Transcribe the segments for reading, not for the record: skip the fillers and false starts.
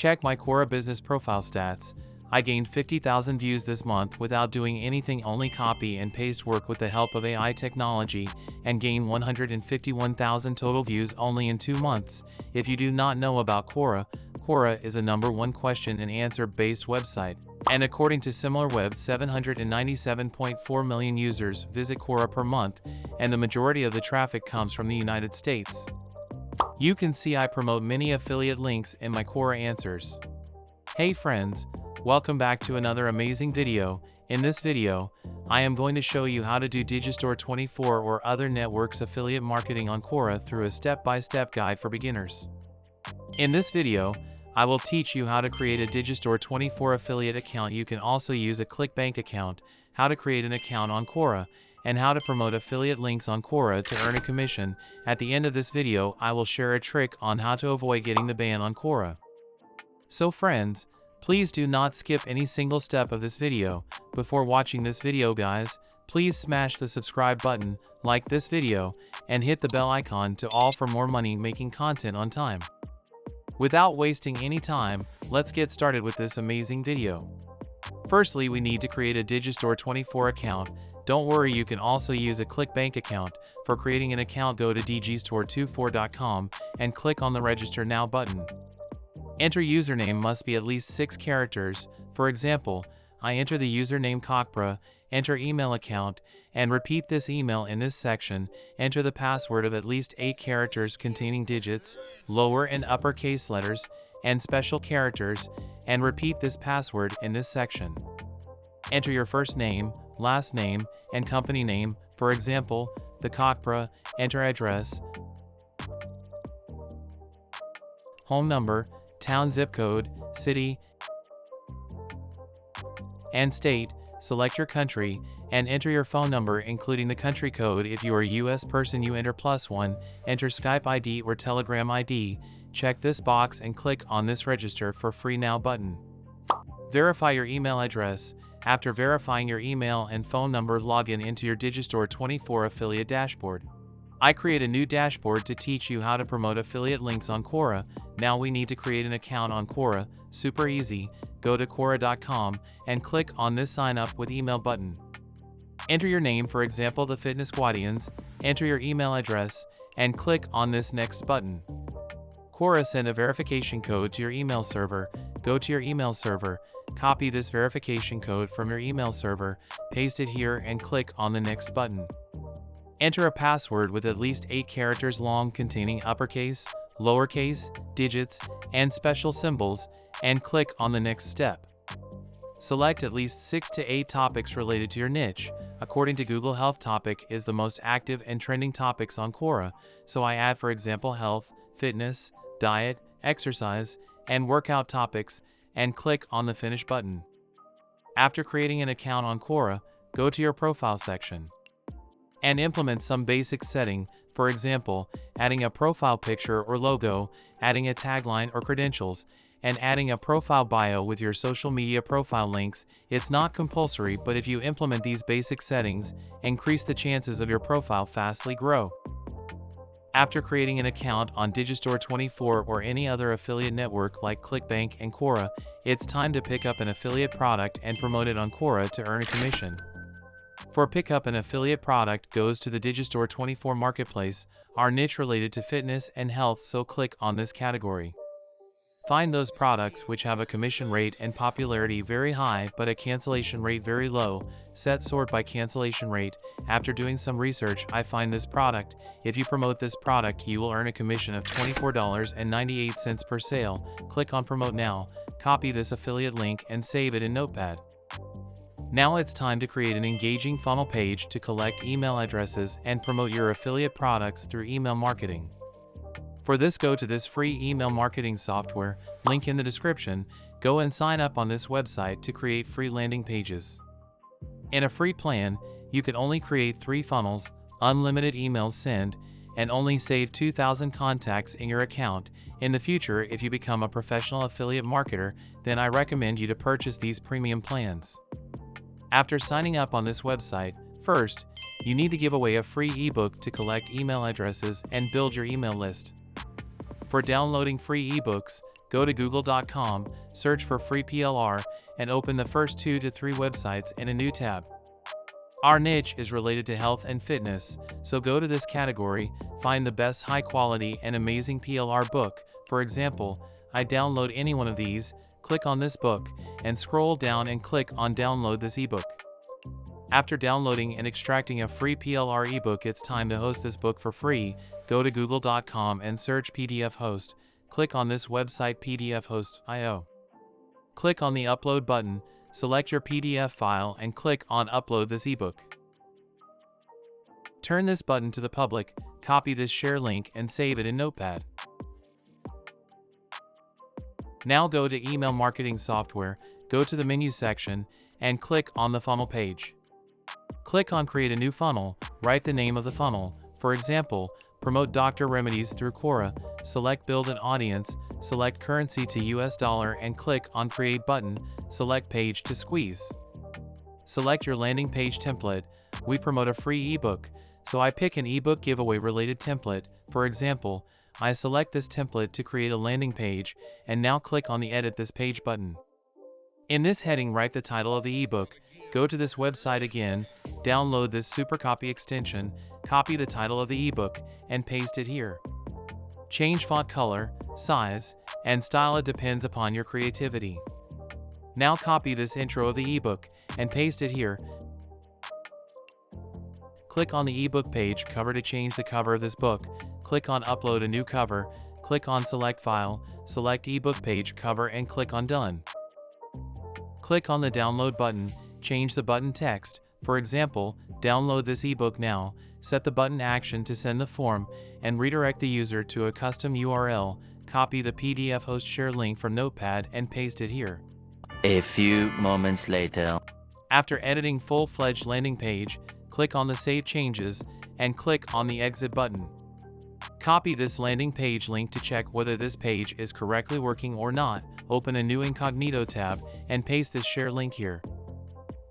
Check my Quora business profile stats. I gained 50,000 views this month without doing anything, only copy and paste work with the help of AI technology, and gained 151,000 total views only in 2 months. If you do not know about Quora, Quora is a #1 question and answer based website. And according to SimilarWeb, 797.4 million users visit Quora per month, and the majority of the traffic comes from the United States. You can see I promote many affiliate links in my Quora answers. Hey friends, welcome back to another amazing video. In this video, I am going to show you how to do Digistore24 or other networks affiliate marketing on Quora through a step-by-step guide for beginners. In this video, I will teach you how to create a Digistore24 affiliate account. You can also use a ClickBank account, how to create an account on Quora, and how to promote affiliate links on Quora to earn a commission. At the end of this video, I will share a trick on how to avoid getting the ban on Quora. So friends, please do not skip any single step of this video. Before watching this video guys, please smash the subscribe button, like this video, and hit the bell icon to all for more money making content on time. Without wasting any time, let's get started with this amazing video. Firstly, we need to create a Digistore24 account. Don't worry, you can also use a ClickBank account. For creating an account, go to Digistore24.com and click on the Register Now button. Enter username must be at least 6 characters. For example, I enter the username Cockbra, enter email account, and repeat this email in this section. Enter the password of at least 8 characters containing digits, lower and uppercase letters, and special characters, and repeat this password in this section. Enter your first name, last name, and company name. For example, the Cockbra. Enter address, home number, town, zip code, city, and state. Select your country, and enter your phone number including the country code. If you are a US person, you enter +1. Enter Skype ID or Telegram ID. Check this box and click on this Register for Free Now button. Verify your email address. After verifying your email and phone number, log into your Digistore24 affiliate dashboard. I create a new dashboard to teach you how to promote affiliate links on Quora. Now we need to create an account on Quora. Super easy. Go to quora.com and click on this sign up with email button. Enter your name, for example the Fitness Guardians. Enter your email address and click on this next button. Quora send a verification code to your email server. Go to your email server, copy this verification code from your email server, paste it here and click on the next button. Enter a password with at least 8 characters long containing uppercase, lowercase, digits, and special symbols, and click on the next step. Select at least 6 to 8 topics related to your niche. According to Google, health topic is the most active and trending topics on Quora, so I add, for example, health, fitness, diet, exercise, and workout topics, and click on the Finish button. After creating an account on Quora, go to your profile section and implement some basic setting, for example, adding a profile picture or logo, adding a tagline or credentials, and adding a profile bio with your social media profile links. It's not compulsory, but if you implement these basic settings, increase the chances of your profile fastly grow. After creating an account on Digistore24 or any other affiliate network like ClickBank and Quora, it's time to pick up an affiliate product and promote it on Quora to earn a commission. For pick up an affiliate product goes to the Digistore24 marketplace, our niche related to fitness and health, so click on this category. Find those products which have a commission rate and popularity very high but a cancellation rate very low. Set sort by cancellation rate. After doing some research, I find this product. If you promote this product, you will earn a commission of $24.98 per sale. Click on Promote Now, copy this affiliate link and save it in Notepad. Now it's time to create an engaging funnel page to collect email addresses and promote your affiliate products through email marketing. For this, go to this free email marketing software, link in the description. Go and sign up on this website to create free landing pages. In a free plan, you can only create 3 funnels, unlimited emails send, and only save 2,000 contacts in your account. In the future, if you become a professional affiliate marketer, then I recommend you to purchase these premium plans. After signing up on this website, first, you need to give away a free ebook to collect email addresses and build your email list. For downloading free ebooks, go to google.com, search for free PLR, and open the first 2 to 3 websites in a new tab. Our niche is related to health and fitness, so go to this category, find the best high quality and amazing PLR book. For example, I download any one of these, click on this book, and scroll down and click on download this ebook. After downloading and extracting a free PLR ebook, it's time to host this book for free. Go to google.com and search PDF host. Click on this website pdfhost.io. Click on the upload button, select your PDF file and click on upload this ebook. Turn this button to the public, copy this share link and save it in Notepad. Now go to email marketing software, go to the menu section and click on the funnel page. Click on create a new funnel, write the name of the funnel, for example, promote doctor remedies through Quora, select build an audience, select currency to US dollar and click on create button, select page to squeeze. Select your landing page template. We promote a free ebook, so I pick an ebook giveaway related template. For example, I select this template to create a landing page and now click on the edit this page button. In this heading write the title of the ebook, go to this website again, download this super copy extension, copy the title of the ebook and paste it here. Change font color, size, and style, it depends upon your creativity. Now copy this intro of the ebook and paste it here. Click on the ebook page cover to change the cover of this book. Click on upload a new cover, click on select file, select ebook page cover and click on done. Click on the download button, change the button text, for example, download this ebook now, set the button action to send the form, and redirect the user to a custom URL, copy the PDF host share link from Notepad and paste it here. A few moments later. After editing full-fledged landing page, click on the Save Changes, and click on the Exit button. Copy this landing page link to check whether this page is correctly working or not, open a new incognito tab, and paste this share link here.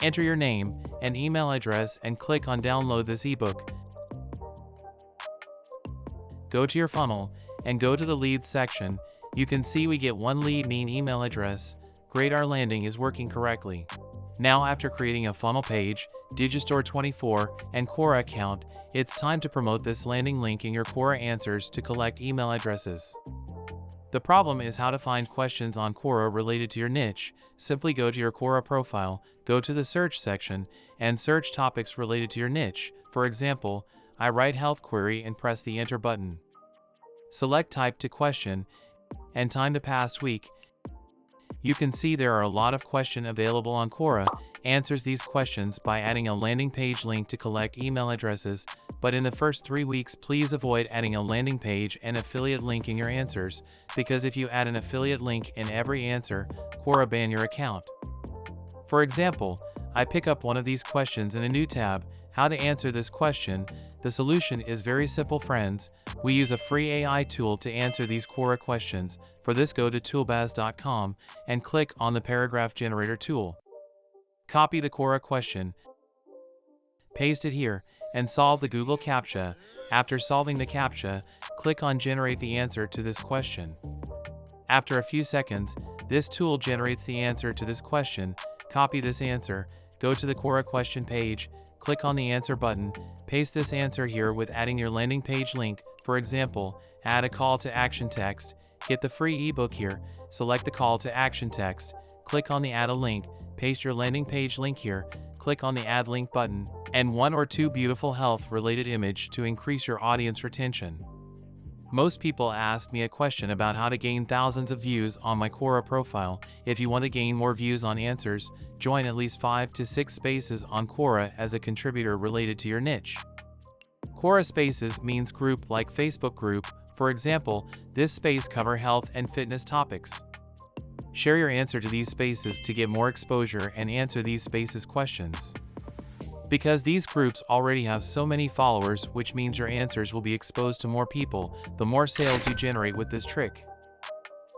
Enter your name and email address and click on download this ebook. Go to your funnel and go to the leads section. You can see we get 1 lead mean email address. Great, our landing is working correctly. Now after creating a funnel page, Digistore24 and Quora account, it's time to promote this landing link in your Quora answers to collect email addresses. The problem is how to find questions on Quora related to your niche. Simply go to your Quora profile, go to the search section, and search topics related to your niche. For example, I write health query and press the enter button. Select type to question, and time the past week. You can see there are a lot of questions available on Quora. Answers these questions by adding a landing page link to collect email addresses, but in the first 3 weeks please avoid adding a landing page and affiliate link in your answers, because if you add an affiliate link in every answer, Quora ban your account. For example, I pick up one of these questions in a new tab, how to answer this question. The solution is very simple, friends. We use a free AI tool to answer these Quora questions. For this, go to toolbaz.com and click on the paragraph generator tool. Copy the Quora question, paste it here, and solve the Google CAPTCHA. After solving the CAPTCHA, click on generate the answer to this question. After a few seconds, this tool generates the answer to this question. Copy this answer, go to the Quora question page, click on the answer button, paste this answer here with adding your landing page link. For example, add a call to action text, get the free ebook here, select the call to action text, click on the add a link, paste your landing page link here, click on the add link button, and 1 or 2 beautiful health related image to increase your audience retention. Most people ask me a question about how to gain thousands of views on my Quora profile. If you want to gain more views on answers, join at least 5 to 6 spaces on Quora as a contributor related to your niche. Quora spaces means group like Facebook group. For example, this space cover health and fitness topics. Share your answer to these spaces to get more exposure and answer these spaces questions. Because these groups already have so many followers, which means your answers will be exposed to more people, the more sales you generate with this trick.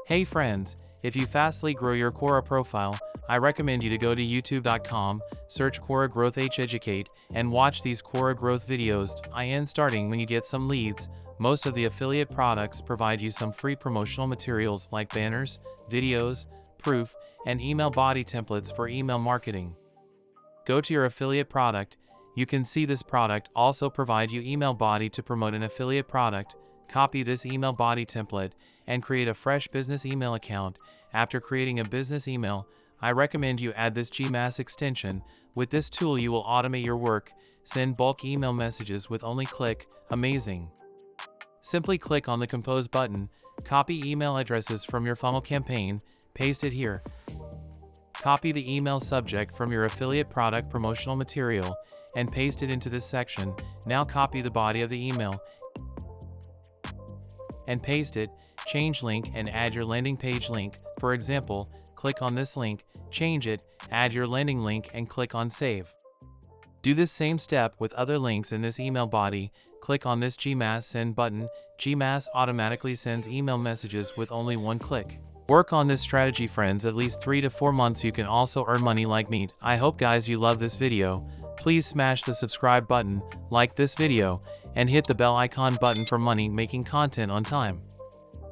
Hey friends, if you fastly grow your Quora profile, I recommend you to go to youtube.com, search Quora Growth Educate, and watch these Quora growth videos, starting when you get some leads. Most of the affiliate products provide you some free promotional materials like banners, videos, proof, and email body templates for email marketing. Go to your affiliate product. You can see this product also provide you email body to promote an affiliate product. Copy this email body template and create a fresh business email account. After creating a business email, I recommend you add this GMass extension. With this tool you will automate your work, send bulk email messages with only click. Amazing. Simply click on the Compose button, copy email addresses from your funnel campaign, paste it here. Copy the email subject from your affiliate product promotional material and paste it into this section. Now copy the body of the email and paste it, change link and add your landing page link. For example, click on this link, change it, add your landing link and click on Save. Do this same step with other links in this email body. Click on this GMass send button. GMass automatically sends email messages with only one click. Work on this strategy friends, at least 3 to 4 months you can also earn money like meat. I hope guys you love this video. Please smash the subscribe button, like this video, and hit the bell icon button for money making content on time.